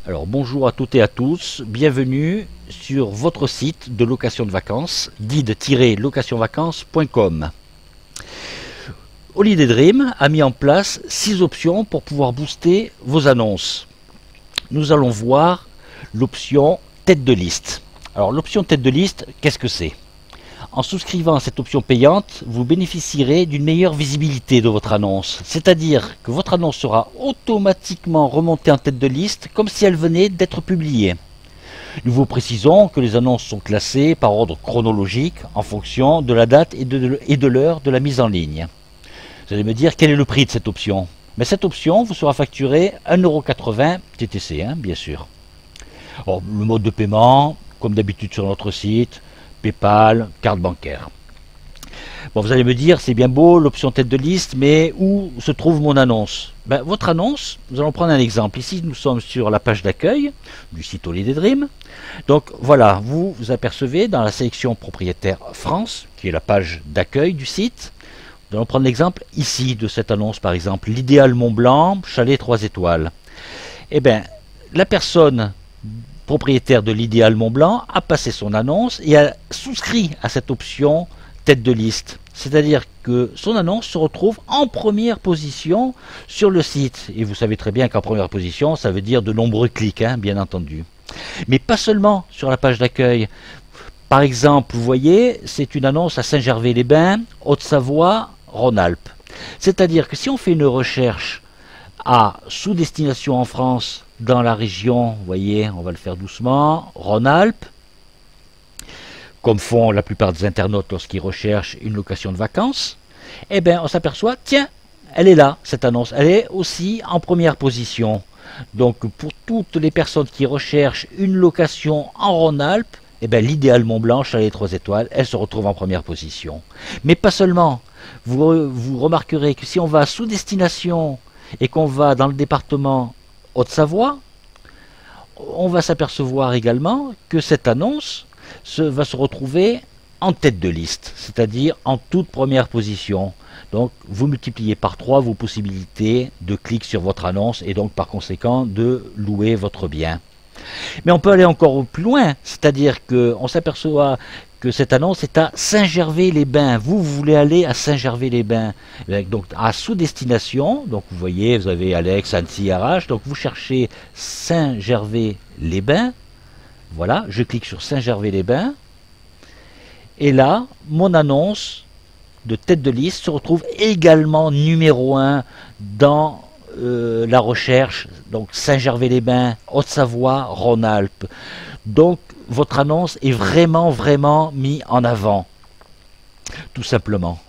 Alors bonjour à toutes et à tous, bienvenue sur votre site de location de vacances, guide-locationvacances.com. Holiday Dream a mis en place 6 options pour pouvoir booster vos annonces. Nous allons voir l'option tête de liste. Alors l'option tête de liste, qu'est-ce que c'est? En souscrivant à cette option payante, vous bénéficierez d'une meilleure visibilité de votre annonce. C'est-à-dire que votre annonce sera automatiquement remontée en tête de liste comme si elle venait d'être publiée. Nous vous précisons que les annonces sont classées par ordre chronologique en fonction de la date et de l'heure de la mise en ligne. Vous allez me dire quel est le prix de cette option. Mais cette option vous sera facturée 1,80 € TTC, bien sûr. Alors, le mode de paiement, comme d'habitude sur notre site, PayPal, carte bancaire. Bon, vous allez me dire, c'est bien beau l'option tête de liste, mais où se trouve mon annonce? Votre annonce, nous allons prendre un exemple. Ici, nous sommes sur la page d'accueil du site Holiday Dream. Donc voilà, vous vous apercevez dans la sélection propriétaire France, qui est la page d'accueil du site. Nous allons prendre l'exemple ici de cette annonce, par exemple, l'idéal Mont Blanc, chalet 3 étoiles. Eh bien, la personne propriétaire de l'idéal Mont Blanc a passé son annonce et a souscrit à cette option tête de liste. C'est-à-dire que son annonce se retrouve en première position sur le site. Et vous savez très bien qu'en première position, ça veut dire de nombreux clics, bien entendu. Mais pas seulement sur la page d'accueil. Par exemple, vous voyez, c'est une annonce à Saint-Gervais-les-Bains, Haute-Savoie, Rhône-Alpes. C'est-à-dire que si on fait une recherche à sous-destination en France, dans la région, vous voyez, on va le faire doucement, Rhône-Alpes, comme font la plupart des internautes lorsqu'ils recherchent une location de vacances, eh bien on s'aperçoit, tiens, elle est là, cette annonce, elle est aussi en première position. Donc pour toutes les personnes qui recherchent une location en Rhône-Alpes, eh bien l'idéal Mont Blanc, chalet 3 étoiles, elle se retrouve en première position. Mais pas seulement, vous remarquerez que si on va sous destination et qu'on va dans le département Haute-Savoie, on va s'apercevoir également que cette annonce va se retrouver en tête de liste, c'est-à-dire en toute première position. Donc vous multipliez par 3 vos possibilités de clic sur votre annonce et donc par conséquent de louer votre bien. Mais on peut aller encore plus loin, c'est-à-dire qu'on s'aperçoit que cette annonce est à Saint-Gervais-les-Bains. Vous voulez aller à Saint-Gervais-les-Bains, donc à sous-destination. Donc vous voyez, vous avez Alex, Annecy, Arrache. Donc vous cherchez Saint-Gervais-les-Bains. Voilà, je clique sur Saint-Gervais-les-Bains. Et là, mon annonce de tête de liste se retrouve également numéro 1 dans la recherche. Donc Saint-Gervais-les-Bains, Haute-Savoie, Rhône-Alpes. Donc votre annonce est vraiment mise en avant. Tout simplement.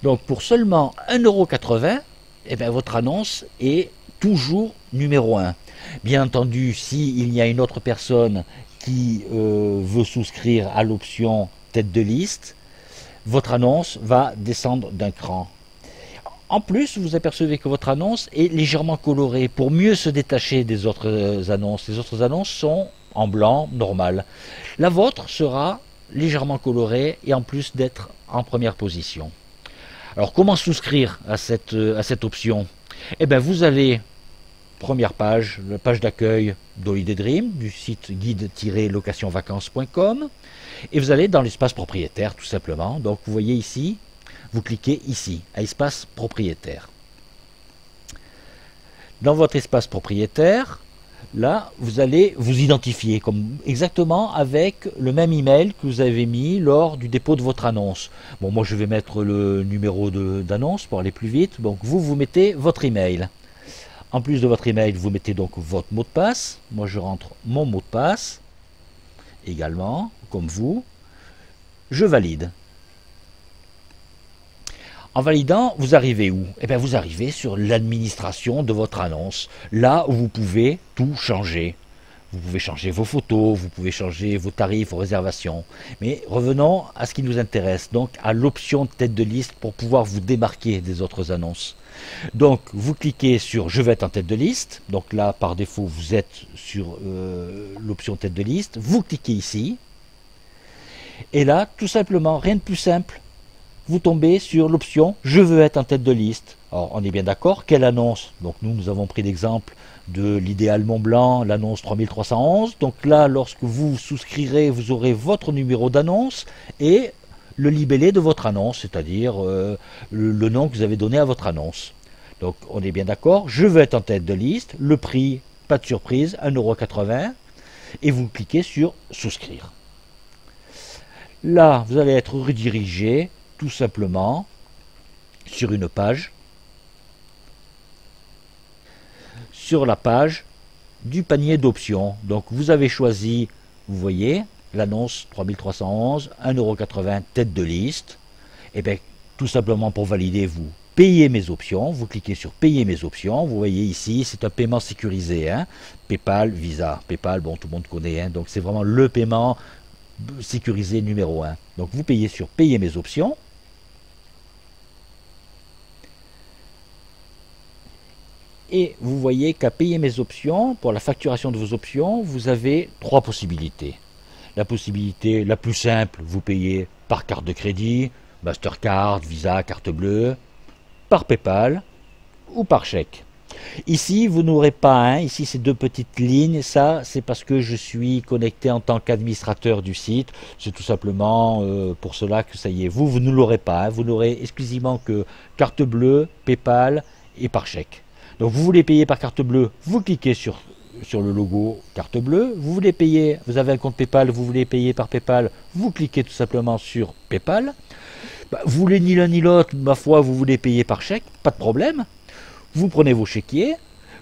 Donc pour seulement 1,80 €, eh bien, votre annonce est toujours numéro 1. Bien entendu, s'il y a une autre personne qui veut souscrire à l'option tête de liste, votre annonce va descendre d'un cran. En plus, vous apercevez que votre annonce est légèrement colorée pour mieux se détacher des autres annonces. Les autres annonces sont en blanc, normal. La vôtre sera légèrement colorée et en plus d'être en première position. Alors, comment souscrire à cette option? Eh bien, vous allez, première page, la page d'accueil d'Holiday Dream, du site guide-locationvacances.com, et vous allez dans l'espace propriétaire, tout simplement. Donc, vous voyez ici, vous cliquez ici, à espace propriétaire. Dans votre espace propriétaire, là, vous allez vous identifier exactement avec le même email que vous avez mis lors du dépôt de votre annonce. Bon, moi je vais mettre le numéro d'annonce pour aller plus vite. Donc vous mettez votre email. En plus de votre email, vous mettez donc votre mot de passe. Moi je rentre mon mot de passe également, comme vous. Je valide. En validant, vous arrivez où? Eh bien, vous arrivez sur l'administration de votre annonce, là où vous pouvez tout changer. Vous pouvez changer vos photos, vous pouvez changer vos tarifs, vos réservations. Mais revenons à ce qui nous intéresse, donc à l'option tête de liste pour pouvoir vous démarquer des autres annonces. Donc, vous cliquez sur « Je veux être en tête de liste ». Donc là, par défaut, vous êtes sur l'option tête de liste. Vous cliquez ici. Et là, tout simplement, rien de plus simple. vous tombez sur l'option je veux être en tête de liste. Alors on est bien d'accord, quelle annonce? Donc nous avons pris l'exemple de l'idéal Mont Blanc, l'annonce 3311. Donc là, lorsque vous souscrirez, vous aurez votre numéro d'annonce et le libellé de votre annonce, c'est-à-dire le nom que vous avez donné à votre annonce. Donc on est bien d'accord, je veux être en tête de liste, le prix, pas de surprise, 1,80 €, et vous cliquez sur souscrire. Là, vous allez être redirigé tout simplement sur une page, sur la page du panier d'options. Donc vous avez choisi, vous voyez, l'annonce 3311, 1,80 € tête de liste. Et bien tout simplement pour valider, vous payez mes options, vous cliquez sur payer mes options. Vous voyez ici, c'est un paiement sécurisé, hein. PayPal, Visa. PayPal, bon, tout le monde connaît, hein. Donc c'est vraiment le paiement sécurisé numéro 1. Donc vous payez sur payer mes options. Et vous voyez qu'à payer mes options, pour la facturation de vos options, vous avez 3 possibilités. La possibilité la plus simple, vous payez par carte de crédit, Mastercard, Visa, carte bleue, par PayPal ou par chèque. Ici, vous n'aurez pas, hein, ici ces 2 petites lignes, ça c'est parce que je suis connecté en tant qu'administrateur du site, c'est tout simplement pour cela que ça y est, vous ne l'aurez pas, hein, vous n'aurez exclusivement que carte bleue, PayPal et par chèque. Donc vous voulez payer par carte bleue, vous cliquez sur le logo carte bleue, vous voulez payer, vous avez un compte PayPal, vous voulez payer par PayPal, vous cliquez tout simplement sur PayPal. Vous voulez ni l'un ni l'autre, ma foi, vous voulez payer par chèque, pas de problème. Vous prenez vos chéquiers,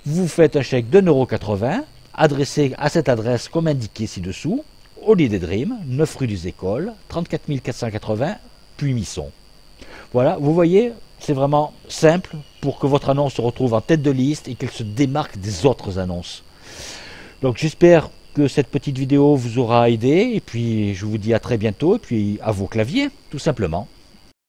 vous faites un chèque de 1,80 €, adressé à cette adresse comme indiqué ci-dessous, Holiday Dream, 9 rue des Écoles, 34 480, Puy-Misson. Voilà, vous voyez, c'est vraiment simple pour que votre annonce se retrouve en tête de liste et qu'elle se démarque des autres annonces. Donc j'espère que cette petite vidéo vous aura aidé et puis je vous dis à très bientôt et puis à vos claviers, tout simplement.